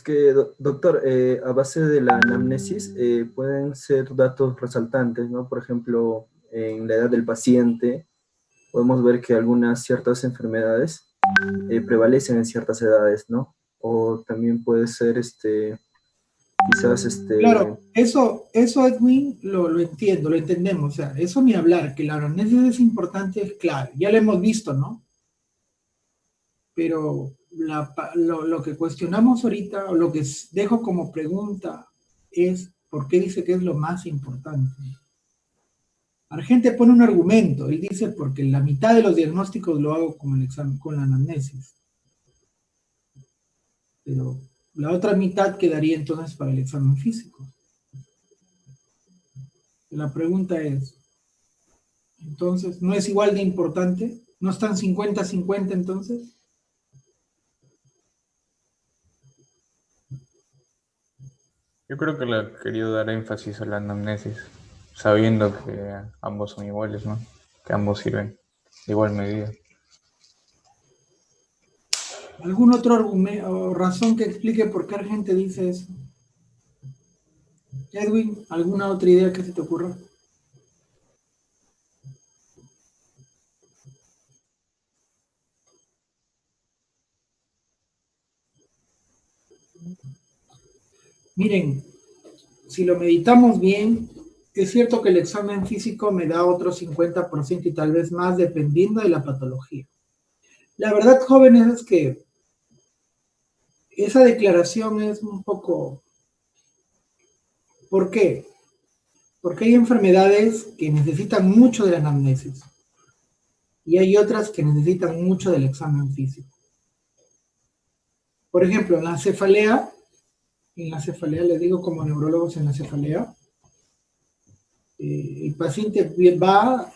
que, doctor, a base de la anamnesis pueden ser datos resaltantes, ¿no? Por ejemplo, en la edad del paciente podemos ver que algunas ciertas enfermedades prevalecen en ciertas edades, ¿no? O también puede ser, quizás, Claro, eso Edwin, lo entiendo, lo entendemos. O sea, eso ni hablar, que la anamnesis es importante, es clave. Ya lo hemos visto, ¿no? Pero lo que cuestionamos ahorita, o lo que dejo como pregunta, es ¿por qué dice que es lo más importante? Argente pone un argumento, él dice porque la mitad de los diagnósticos lo hago con el examen, con la anamnesis. Pero la otra mitad quedaría entonces para el examen físico. La pregunta es, entonces, ¿no es igual de importante? ¿No están 50-50 entonces? Yo creo que le he querido dar énfasis a la anamnesis, sabiendo que ambos son iguales, ¿no? Que ambos sirven de igual medida. ¿Algún otro argumento o razón que explique por qué Argente dice eso? Edwin, ¿alguna otra idea que se te ocurra? Miren, si lo meditamos bien, es cierto que el examen físico me da otro 50% y tal vez más dependiendo de la patología. La verdad, jóvenes, es que esa declaración es un poco... ¿Por qué? Porque hay enfermedades que necesitan mucho de la anamnesis y hay otras que necesitan mucho del examen físico. Por ejemplo, en la cefalea, les digo como neurólogos en la cefalea, el paciente va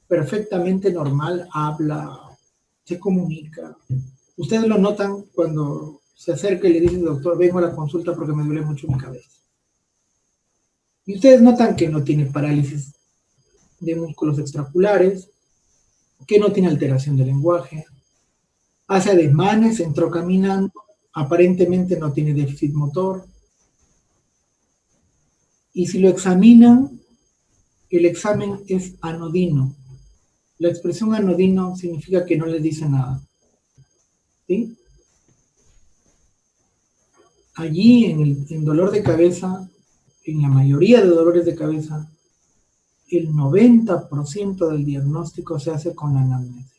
perfectamente normal, habla, se comunica. Ustedes lo notan cuando se acerca y le dice, doctor, vengo a la consulta porque me duele mucho mi cabeza. Y ustedes notan que no tiene parálisis de músculos extraculares, que no tiene alteración del lenguaje, hace ademanes, entró caminando, aparentemente no tiene déficit motor. Y si lo examinan, el examen es anodino. La expresión anodino significa que no les dice nada. ¿Sí? Allí en dolor de cabeza, en la mayoría de dolores de cabeza, el 90% del diagnóstico se hace con la anamnesis.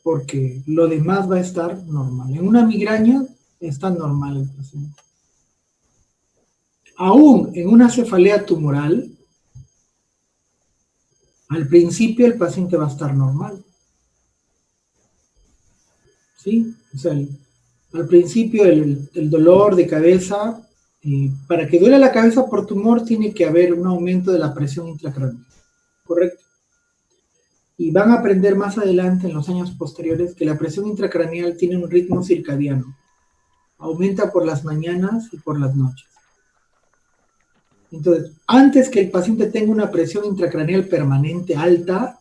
Porque lo demás va a estar normal. En una migraña está normal el paciente. Aún en una cefalea tumoral, al principio el paciente va a estar normal. ¿Sí? O sea, al principio el dolor de cabeza, para que duele la cabeza por tumor tiene que haber un aumento de la presión intracraneal. ¿Correcto? Y van a aprender más adelante en los años posteriores que la presión intracraneal tiene un ritmo circadiano. Aumenta por las mañanas y por las noches. Entonces, antes que el paciente tenga una presión intracraneal permanente alta,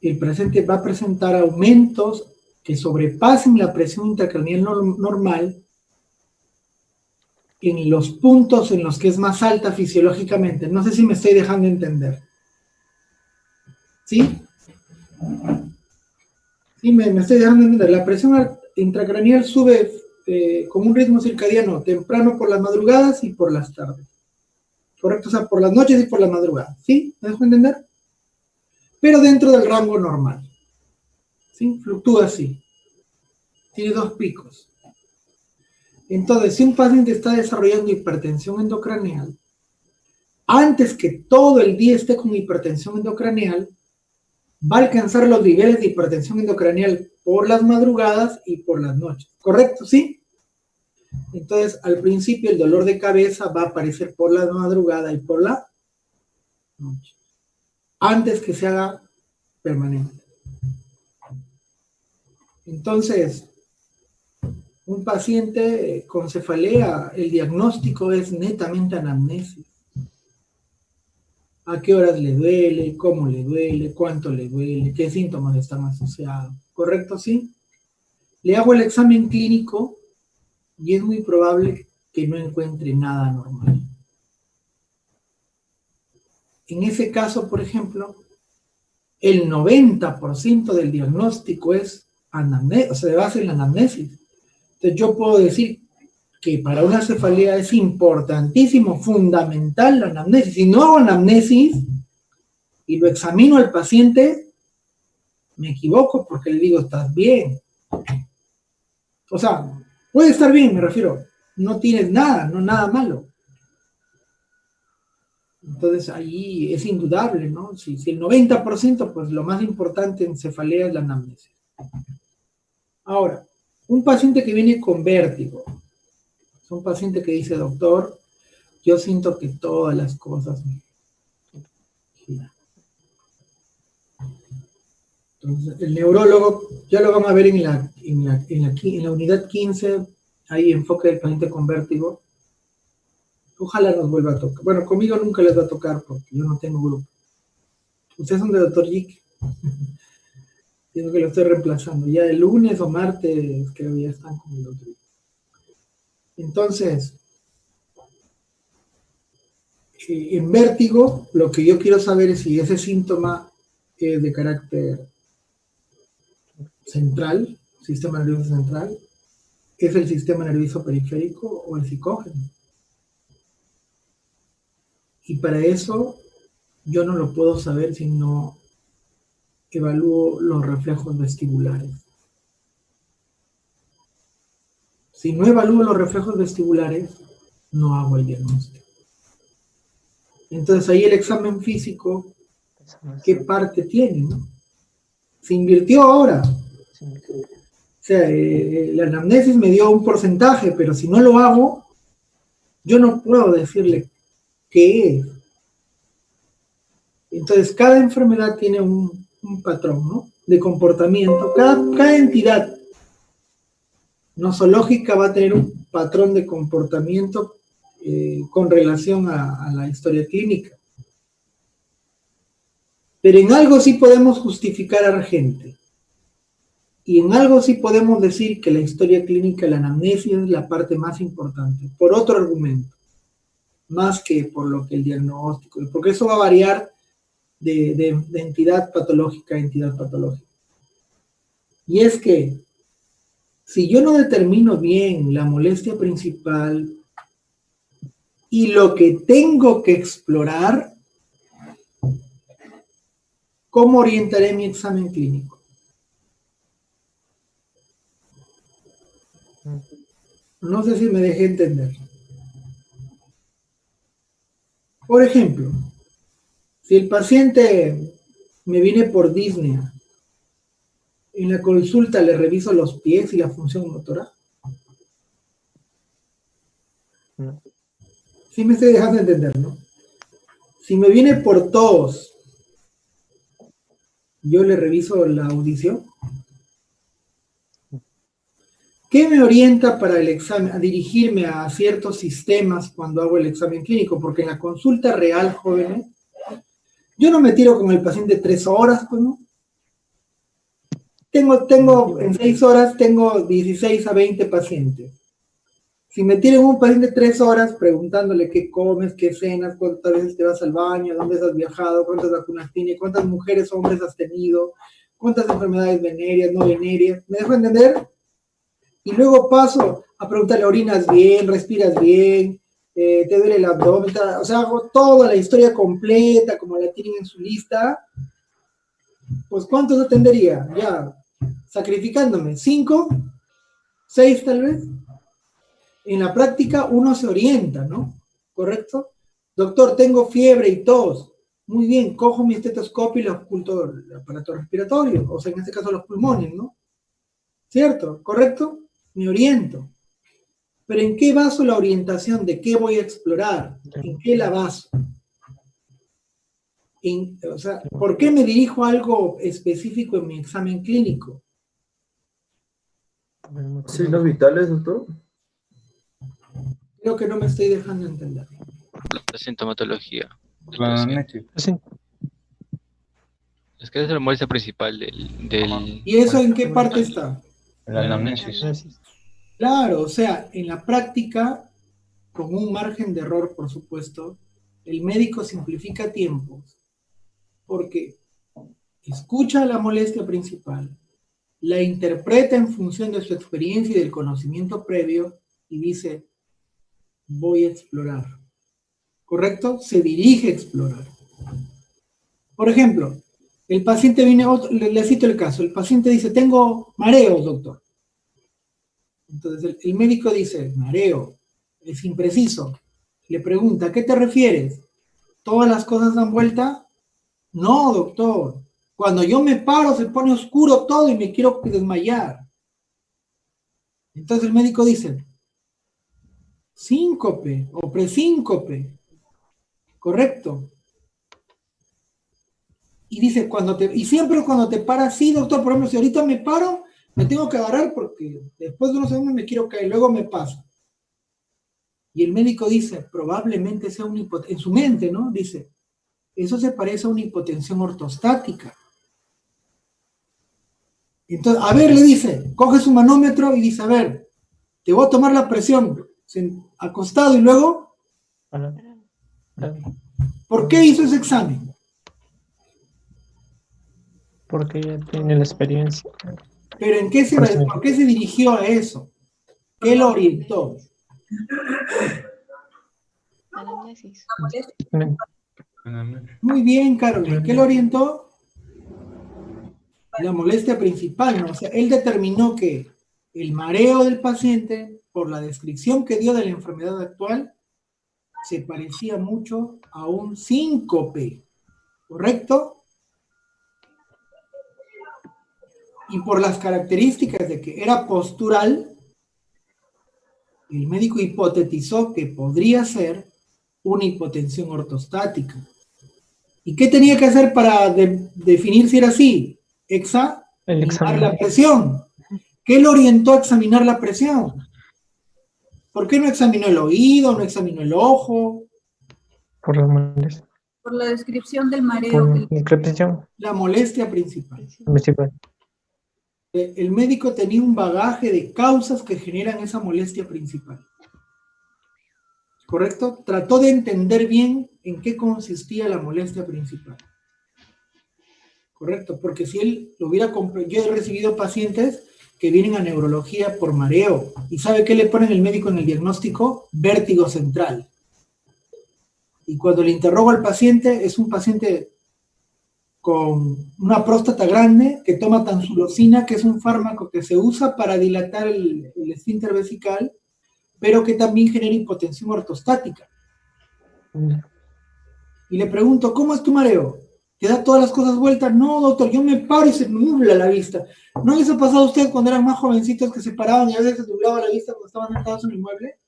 el paciente va a presentar aumentos que sobrepasen la presión intracraneal normal en los puntos en los que es más alta fisiológicamente. No sé si me estoy dejando entender. ¿Sí? Sí, me estoy dejando entender. La presión intracraneal sube con un ritmo circadiano temprano por las madrugadas y por las tardes. ¿Correcto? O sea, por las noches y por las madrugadas. ¿Sí? ¿Me dejo entender? Pero dentro del rango normal. ¿Sí? Fluctúa así. Tiene dos picos. Entonces, si un paciente está desarrollando hipertensión endocraneal, antes que todo el día esté con hipertensión endocraneal, va a alcanzar los niveles de hipertensión endocraneal por las madrugadas y por las noches. ¿Correcto? ¿Sí? Entonces, al principio el dolor de cabeza va a aparecer por la madrugada y por la noche. Antes que se haga permanente. Entonces, un paciente con cefalea, el diagnóstico es netamente anamnesis. ¿A qué horas le duele? ¿Cómo le duele? ¿Cuánto le duele? ¿Qué síntomas están asociados? ¿correcto? Sí. Le hago el examen clínico y es muy probable que no encuentre nada normal. En ese caso, por ejemplo, el 90% del diagnóstico es anamnesis, o sea, de base en la anamnesis. Entonces yo puedo decir que para una cefalea es importantísimo, fundamental la anamnesis. Si no hago anamnesis y lo examino al paciente, me equivoco porque le digo, estás bien. O sea, puede estar bien, me refiero, no tienes nada, no nada malo. Entonces ahí es indudable, ¿no? Si el 90%, pues lo más importante en cefalea es la anamnesis. Ahora, un paciente que viene con vértigo, es un paciente que dice, doctor, yo siento que todas las cosas me giran. Entonces, el neurólogo, ya lo van a ver en la unidad 15, ahí enfoque del paciente con vértigo. Ojalá nos vuelva a tocar. Bueno, conmigo nunca les va a tocar porque yo no tengo grupo. Ustedes son de Dr. Jick. Digo que lo estoy reemplazando. Ya el lunes o martes creo que ya están con el Dr. Jick. Entonces, en vértigo, lo que yo quiero saber es si ese síntoma es de carácter central, sistema nervioso central, es el sistema nervioso periférico o el psicógeno. Y para eso yo no lo puedo saber si no evalúo los reflejos vestibulares. Si no evalúo los reflejos vestibulares, no hago el diagnóstico. Entonces ahí el examen físico, ¿qué parte tiene, no? Se invirtió ahora. O sea, la anamnesis me dio un porcentaje, pero si no lo hago, yo no puedo decirle qué es. Entonces, cada enfermedad tiene un patrón, ¿no? De comportamiento. Cada entidad nosológica va a tener un patrón de comportamiento con relación a la historia clínica. Pero en algo sí podemos justificar a la gente. Y en algo sí podemos decir que la historia clínica, la anamnesis, es la parte más importante, por otro argumento, más que por lo que el diagnóstico, porque eso va a variar de entidad patológica a entidad patológica. Y es que, si yo no determino bien la molestia principal y lo que tengo que explorar, ¿cómo orientaré mi examen clínico? No sé si me dejé entender. Por ejemplo, si el paciente me viene por disnea, en la consulta le reviso los pies y la función motora. No. Sí me estoy dejando entender, ¿no? Si me viene por tos, yo le reviso la audición. ¿Qué me orienta para el examen, a dirigirme a ciertos sistemas cuando hago el examen clínico? Porque en la consulta real, jóvenes, yo no me tiro con el paciente 3 horas, pues, ¿no? En 6 horas tengo 16 a 20 pacientes. Si me tienen un paciente 3 horas preguntándole qué comes, qué cenas, cuántas veces te vas al baño, dónde has viajado, cuántas vacunas tienes, cuántas mujeres o hombres has tenido, cuántas enfermedades venéreas, no venéreas, ¿me dejo entender? Y luego paso a preguntarle, ¿orinas bien? ¿Respiras bien? ¿Te duele el abdomen? O sea, hago toda la historia completa, como la tienen en su lista. Pues, ¿cuántos atendería? Ya, sacrificándome. 5, 6 tal vez. En la práctica uno se orienta, ¿no? ¿Correcto? Doctor, tengo fiebre y tos. Muy bien, cojo mi estetoscopio y le oculto el aparato respiratorio, o sea, en este caso los pulmones, ¿no? ¿Cierto? ¿Correcto? Me oriento. Pero ¿en qué baso la orientación? ¿De qué voy a explorar? ¿En qué la baso? O sea, ¿por qué me dirijo a algo específico en mi examen clínico? ¿Signos vitales, doctor? Creo que no me estoy dejando entender. La sintomatología. La anamnesis. Sí. Es que es la molestia principal del... ¿Y eso en qué parte está? La anamnesis. Claro, o sea, en la práctica, con un margen de error, por supuesto, el médico simplifica tiempos porque escucha la molestia principal, la interpreta en función de su experiencia y del conocimiento previo y dice, voy a explorar. ¿Correcto? Se dirige a explorar. Por ejemplo, el paciente viene, le cito el caso, el paciente dice, tengo mareos, doctor. Entonces el médico dice, mareo, es impreciso. Le pregunta, ¿a qué te refieres? ¿Todas las cosas dan vuelta? No, doctor. Cuando yo me paro se pone oscuro todo y me quiero desmayar. Entonces el médico dice, síncope o presíncope. Correcto. Y dice, y siempre cuando te paras, sí, doctor, por ejemplo, si ahorita me paro, me tengo que agarrar porque después de unos segundos me quiero caer, luego me pasa. Y el médico dice, probablemente sea una hipotensión, en su mente, ¿no? Dice, eso se parece a una hipotensión ortostática. Entonces, a ver, le dice, coge su manómetro y dice, a ver, te voy a tomar la presión acostado y luego, ¿por qué hizo ese examen? Porque ya tiene la experiencia. Pero ¿por qué se dirigió a eso? ¿Qué lo orientó? Anamnesis. Muy bien, Carolina. ¿Qué lo orientó? La molestia principal, ¿no? O sea, él determinó que el mareo del paciente, por la descripción que dio de la enfermedad actual, se parecía mucho a un síncope, ¿correcto? Y por las características de que era postural, el médico hipotetizó que podría ser una hipotensión ortostática. ¿Y qué tenía que hacer para definir si era así? Examinar la presión. ¿Qué lo orientó a examinar la presión? ¿Por qué no examinó el oído, no examinó el ojo? Por la molestia. Por la descripción del mareo. Por la interpretación La molestia principal. principal. El médico tenía un bagaje de causas que generan esa molestia principal. ¿Correcto? Trató de entender bien en qué consistía la molestia principal. ¿Correcto? Porque si él lo hubiera yo he recibido pacientes que vienen a neurología por mareo. ¿Y sabe qué le ponen el médico en el diagnóstico? Vértigo central. Y cuando le interrogo al paciente, es un paciente con una próstata grande que toma tansulosina, que es un fármaco que se usa para dilatar el esfínter vesical, pero que también genera hipotensión ortostática. Y le pregunto, ¿cómo es tu mareo? ¿Te da todas las cosas vueltas? No, doctor, yo me paro y se me nubla la vista. ¿No les ha pasado a ustedes cuando eran más jovencitos que se paraban y a veces se nublaba la vista cuando estaban sentados en el mueble?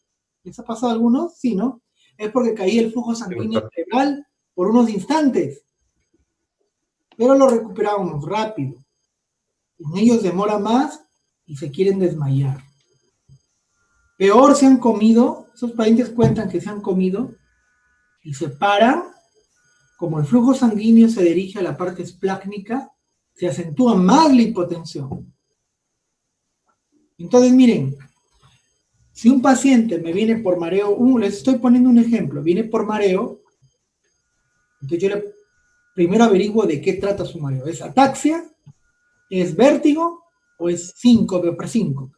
¿Les ha pasado a algunos? Sí, ¿no? Es porque caía el flujo sanguíneo cerebral por unos instantes. Pero lo recuperábamos rápido. En ellos demora más y se quieren desmayar. Peor, se han comido, esos pacientes cuentan que se han comido y se paran, como el flujo sanguíneo se dirige a la parte esplácnica, se acentúa más la hipotensión. Entonces, miren, si un paciente me viene por mareo, les estoy poniendo un ejemplo, viene por mareo, entonces yo primero averiguo de qué trata su mareo. ¿Es ataxia? ¿Es vértigo? ¿O es síncope o presíncope?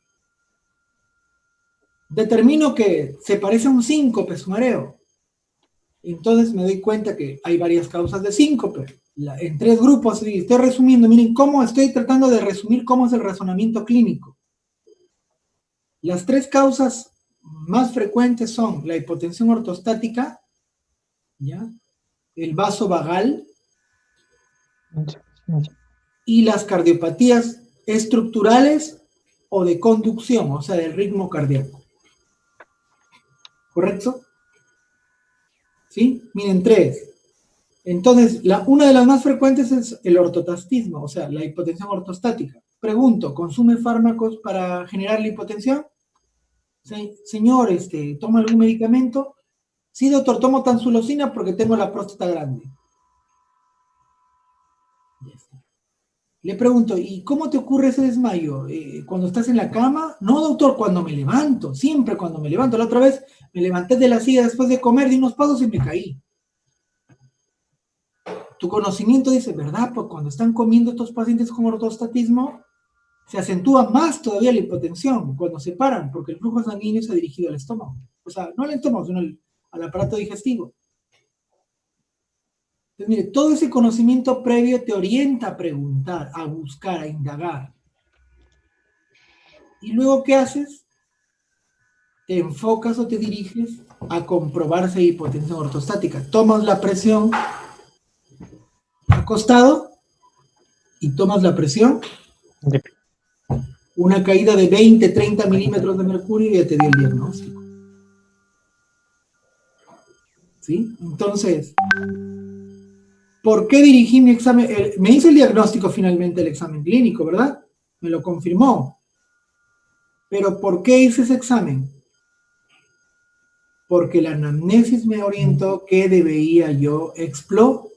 Determino que se parece a un síncope su mareo. Entonces me doy cuenta que hay varias causas de síncope. En 3 grupos, y estoy resumiendo, miren cómo estoy tratando de resumir cómo es el razonamiento clínico. Las 3 causas más frecuentes son la hipotensión ortostática, ¿ya? El vaso vagal y las cardiopatías estructurales o de conducción, o sea, del ritmo cardíaco. ¿Correcto? ¿Sí? Miren, 3. Entonces, una de las más frecuentes es el ortotastismo, o sea, la hipotensión ortostática. Pregunto, ¿consume fármacos para generar la hipotensión? Señor, ¿toma algún medicamento? Sí, doctor, tomo tansulosina porque tengo la próstata grande. Ya está. Le pregunto, ¿y cómo te ocurre ese desmayo? ¿Cuando estás en la cama? No, doctor, cuando me levanto, siempre cuando me levanto. La otra vez me levanté de la silla después de comer, di unos pasos y me caí. Tu conocimiento dice, ¿verdad? Pues cuando están comiendo estos pacientes con ortostatismo, se acentúa más todavía la hipotensión cuando se paran, porque el flujo sanguíneo se ha dirigido al estómago. O sea, no al estómago, sino al aparato digestivo. Entonces, mire, todo ese conocimiento previo te orienta a preguntar, a buscar, a indagar. ¿Y luego qué haces? Te enfocas o te diriges a comprobar si hay hipotensión ortostática. Tomas la presión acostado y tomas la presión, De- una caída de 20, 30 milímetros de mercurio y ya te dio el diagnóstico. ¿Sí? Entonces, ¿por qué dirigí mi examen? Me hice el diagnóstico finalmente, el examen clínico, ¿verdad? Me lo confirmó. Pero ¿por qué hice ese examen? Porque la anamnesis me orientó que debía yo explorar.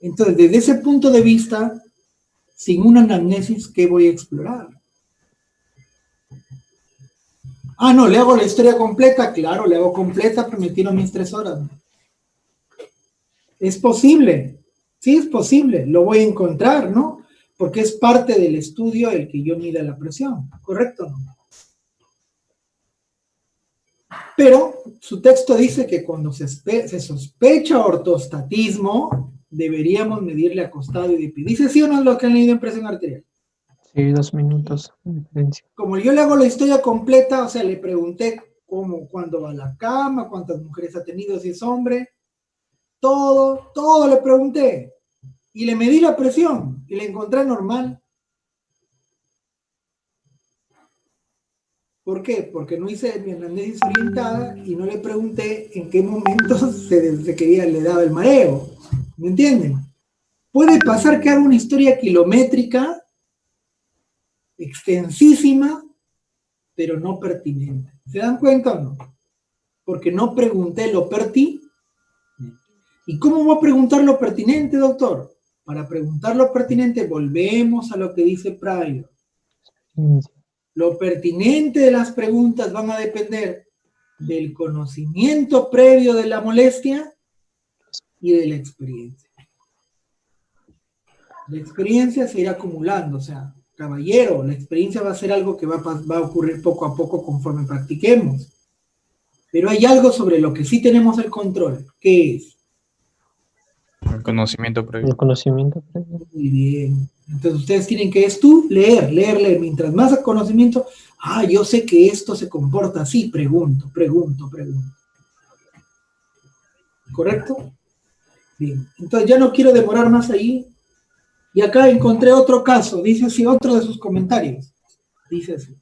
Entonces, desde ese punto de vista, sin una anamnesis, ¿qué voy a explorar? Ah, no, le hago la historia completa. Claro, le hago completa, pero me tiro mis 3 horas. Es posible. Sí, es posible. Lo voy a encontrar, ¿no? Porque es parte del estudio el que yo mida la presión. ¿Correcto o no? Pero su texto dice que cuando se sospecha ortostatismo, deberíamos medirle acostado y de pie. ¿Dice sí o no lo que han leído en presión arterial? Sí, 2 minutos de diferencia. Como yo le hago la historia completa, o sea, le pregunté cómo, cuándo va a la cama, cuántas mujeres ha tenido, si es hombre, todo le pregunté. Y le medí la presión y la encontré normal. ¿Por qué? Porque no hice mi anamnesis orientada y no le pregunté en qué momento le daba el mareo. ¿Me entienden? Puede pasar que haga una historia kilométrica, extensísima, pero no pertinente. ¿Se dan cuenta o no? Porque no pregunté lo pertinente. ¿Y cómo voy a preguntar lo pertinente, doctor? Para preguntar lo pertinente, volvemos a lo que dice Pryor. Lo pertinente de las preguntas van a depender del conocimiento previo de la molestia y de la experiencia. La experiencia se irá acumulando, o sea, caballero, la experiencia va a ser algo que va a ocurrir poco a poco conforme practiquemos. Pero hay algo sobre lo que sí tenemos el control, que es El conocimiento previo. El conocimiento previo. muy bien. Entonces ustedes tienen que leer. Mientras más conocimiento, yo sé que esto se comporta así, pregunto. ¿Correcto? Bien. Entonces ya no quiero demorar más ahí. Y acá encontré otro caso, dice así, otro de sus comentarios. Dice así.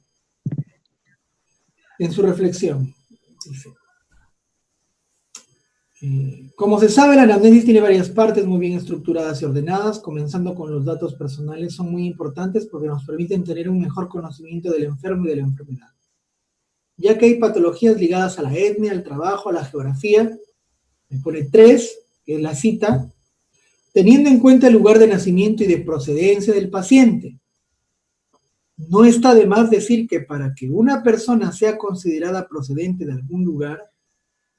En su reflexión. Dice. Como se sabe, la anamnesis tiene varias partes muy bien estructuradas y ordenadas, comenzando con los datos personales, son muy importantes porque nos permiten tener un mejor conocimiento del enfermo y de la enfermedad. Ya que hay patologías ligadas a la etnia, al trabajo, a la geografía, me pone 3, que es la cita, teniendo en cuenta el lugar de nacimiento y de procedencia del paciente. No está de más decir que para que una persona sea considerada procedente de algún lugar,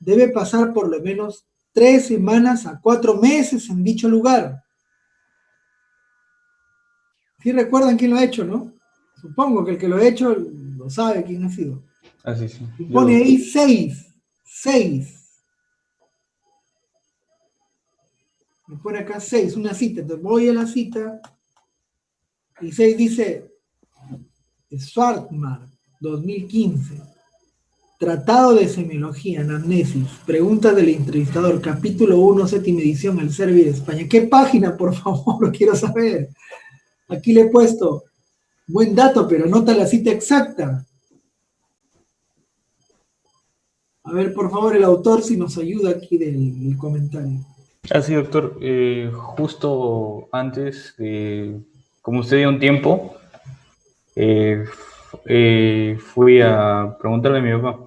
debe pasar por lo menos 3 semanas a 4 meses en dicho lugar. ¿Sí recuerdan quién lo ha hecho, no? Supongo que el que lo ha hecho lo sabe quién ha sido. Así sí. Y pone ahí 6. Me pone acá 6, una cita. Entonces voy a la cita y 6 dice Swartmar, 2015. Tratado de Semiología, Anamnesis, preguntas del entrevistador, capítulo 1, séptima edición, el Servi de España. ¿Qué página, por favor? Lo quiero saber. Aquí le he puesto, buen dato, pero nota la cita exacta. A ver, por favor, el autor, si nos ayuda aquí del comentario. Así, doctor. Justo antes, como usted dio un tiempo, fui a preguntarle a mi papá,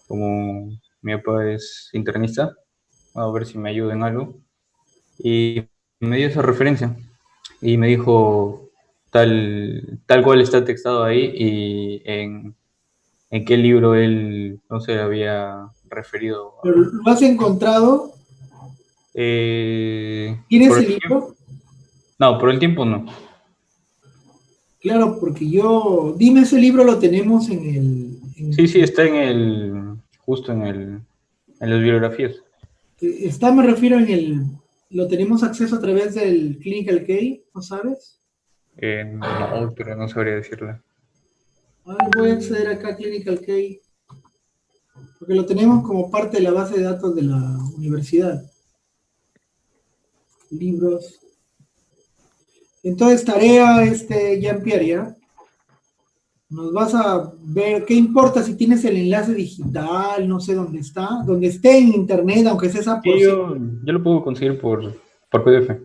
como mi papá es internista, a ver si me ayuda en algo, y me dio esa referencia. y me dijo tal cual está textado ahí y en qué libro él no se había referido. Pero ¿lo has encontrado? ¿Tienes Por el el tiempo, libro? no, por el tiempo no. Claro, porque dime ese libro lo tenemos Sí, sí, está justo en las bibliografías. me refiero lo tenemos acceso a través del Clinical Key, ¿no sabes? No, pero no sabría decirle. A ver, voy a acceder acá a Clinical Key, porque lo tenemos como parte de la base de datos de la universidad. Libros. Entonces, tarea, Jean-Pierre, ¿ya? Nos vas a ver, ¿qué importa si tienes el enlace digital? No sé dónde está, donde esté en internet, aunque sea esa Sí, porción. yo lo puedo conseguir por PDF.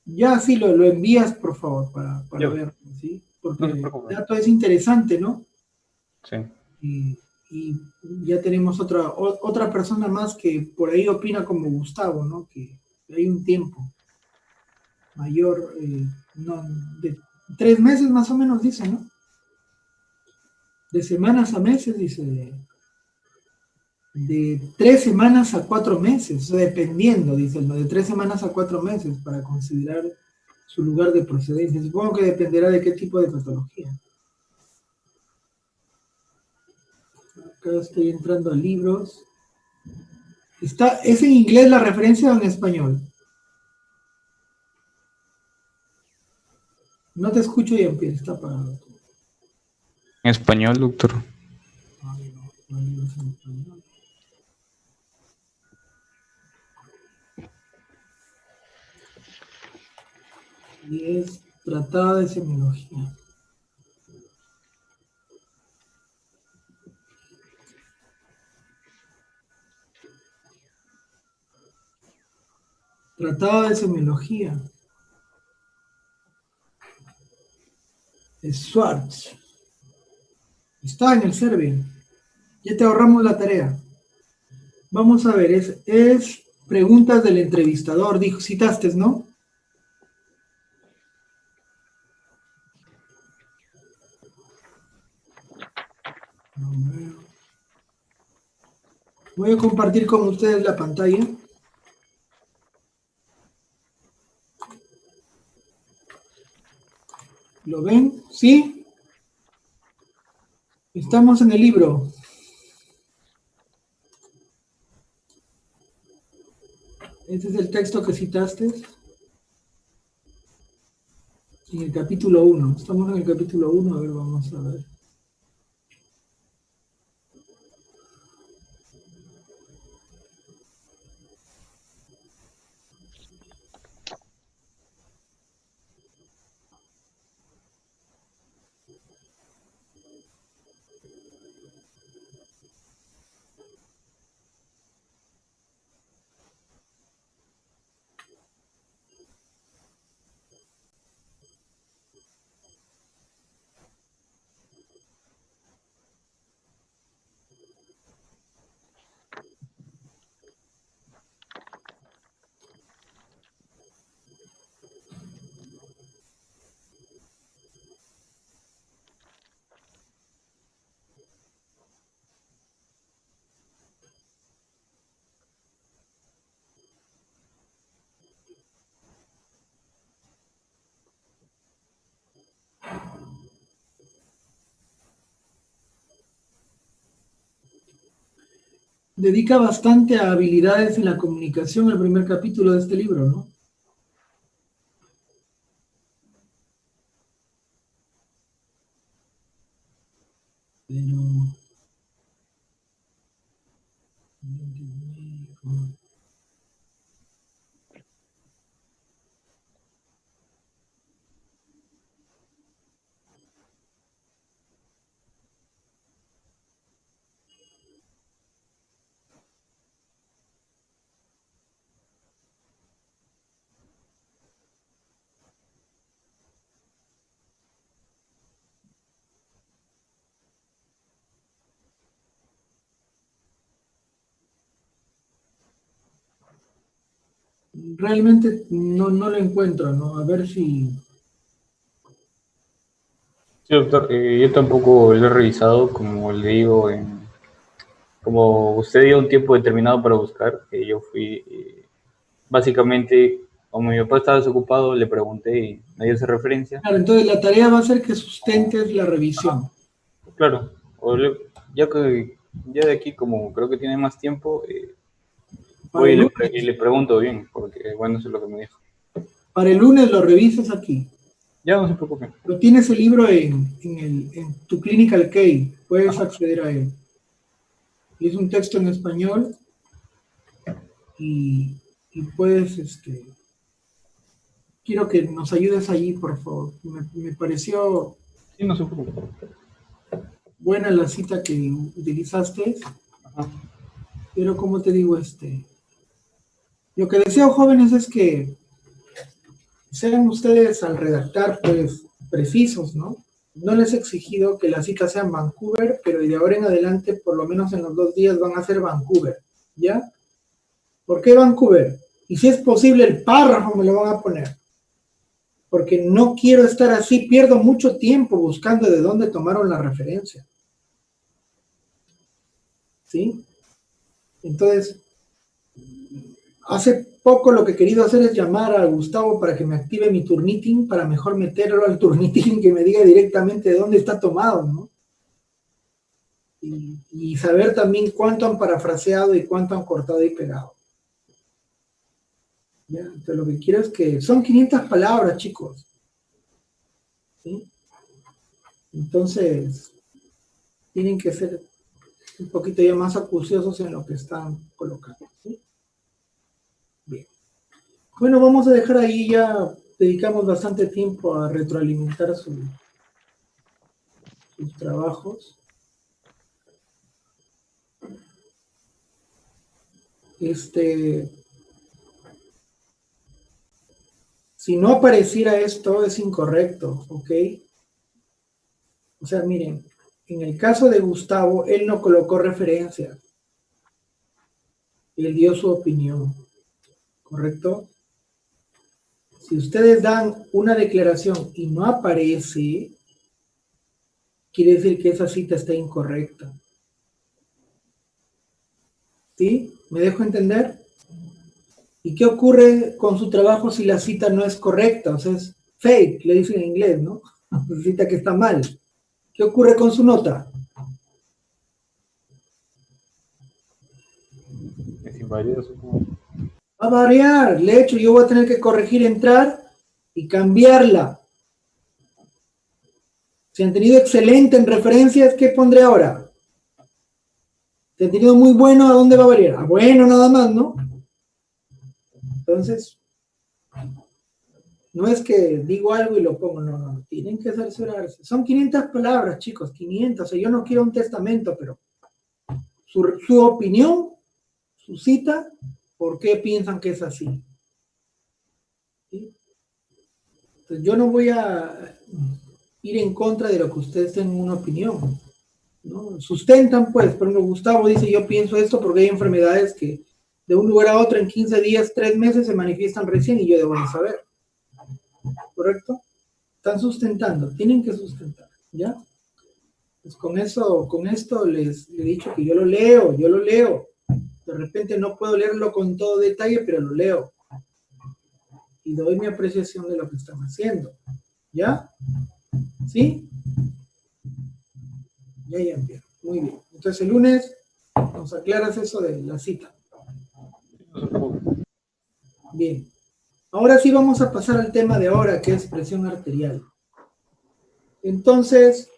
Ya sí lo envías, por favor, para Yo, ver, ¿sí? Porque no se el preocupe. dato es interesante, ¿no? Sí. Y ya tenemos otra persona más que por ahí opina como Gustavo, ¿no? Que hay un tiempo mayor, no, de 3 meses más o menos, dice, ¿no? De semanas a meses, dice, de 3 semanas a 4 meses, o sea, dependiendo, dice, ¿no? De 3 semanas a 4 meses para considerar su lugar de procedencia. Supongo que dependerá de qué tipo de patología. Acá estoy entrando a libros. ¿Es en inglés la referencia o en español? No te escucho, Jean-Pierre, está apagado. En español, doctor. Ay, no, no hay libros en español. Y es Tratado de Semiología. Tratado de Semiología. Schwartz. Está en el Servien. Ya te ahorramos la tarea. Vamos a ver, es preguntas del entrevistador. Dijo, citaste, ¿no? Voy a compartir con ustedes la pantalla. ¿Lo ven? ¿Sí? Estamos en el libro. Este es el texto que citaste. En el capítulo 1. Estamos en el capítulo 1. A ver, vamos a ver. Dedica bastante a habilidades en la comunicación el primer capítulo de este libro, ¿no? Pero... realmente no lo encuentro, ¿no? A ver si... Sí, doctor, yo tampoco lo he revisado, como le digo, como usted dio un tiempo determinado para buscar, yo fui, básicamente, como mi papá estaba desocupado, le pregunté y me dio esa referencia. Claro, entonces la tarea va a ser que sustentes la revisión. Claro, ya que ya de aquí, como creo que tiene más tiempo, Para voy el y lunes, le pregunto bien, porque bueno, eso es lo que me dijo. para el lunes lo revisas aquí. Ya no se preocupe. Lo tienes el libro en tu Clinical Key, puedes acceder a él. Y es un texto en español y puedes, quiero que nos ayudes allí, por favor. Me pareció Sí, no se preocupe. buena la cita que utilizaste, Ajá. pero como te digo, lo que deseo, jóvenes, es que sean ustedes al redactar, pues, precisos, ¿no? No les he exigido que la cita sea en Vancouver, pero de ahora en adelante, por lo menos en los 2 días, van a ser Vancouver, ¿ya? ¿Por qué Vancouver? Y si es posible, el párrafo me lo van a poner. Porque no quiero estar así, pierdo mucho tiempo buscando de dónde tomaron la referencia. ¿Sí? Entonces, hace poco lo que he querido hacer es llamar a Gustavo para que me active mi Turnitin, para mejor meterlo al Turnitin que me diga directamente de dónde está tomado, ¿no? Y saber también cuánto han parafraseado y cuánto han cortado y pegado. ¿Ya? Entonces lo que quiero es que son 500 palabras, chicos. ¿Sí? Entonces, tienen que ser un poquito ya más acuciosos en lo que están colocando. ¿Sí? Bien. Bueno, vamos a dejar ahí, ya dedicamos bastante tiempo a retroalimentar sus trabajos. Si no apareciera esto, es incorrecto, ¿ok? O sea, miren, en el caso de Gustavo, él no colocó referencia. Él dio su opinión, ¿correcto? Si ustedes dan una declaración y no aparece, quiere decir que esa cita está incorrecta. ¿Sí? ¿Me dejo entender? ¿Y qué ocurre con su trabajo si la cita no es correcta? O sea, es fake, le dicen en inglés, ¿no? La cita que está mal. ¿Qué ocurre con su nota? Es inválido, supongo. Va a variar. De hecho, yo voy a tener que corregir, entrar y cambiarla. Si han tenido excelente en referencias, ¿qué pondré ahora? Si han tenido muy bueno, ¿a dónde va a variar? A bueno nada más, ¿no? Entonces, no es que digo algo y lo pongo, no. Tienen que cerciorarse. Son 500 palabras, chicos, 500. O sea, yo no quiero un testamento, pero su opinión, su cita, ¿por qué piensan que es así? ¿Sí? Entonces, yo no voy a ir en contra de lo que ustedes tengan una opinión, ¿no? Sustentan, pues, por ejemplo, Gustavo dice, yo pienso esto porque hay enfermedades que de un lugar a otro en 15 días, 3 meses se manifiestan recién y yo debo de saber. ¿Correcto? Están sustentando, tienen que sustentar, ¿ya? Pues con esto les he dicho que yo lo leo. De repente no puedo leerlo con todo detalle, pero lo leo. Y doy mi apreciación de lo que están haciendo. ¿Ya? ¿Sí? Ya, bien. Muy bien. Entonces el lunes nos aclaras eso de la cita. Bien. Ahora sí vamos a pasar al tema de ahora, que es presión arterial. Entonces,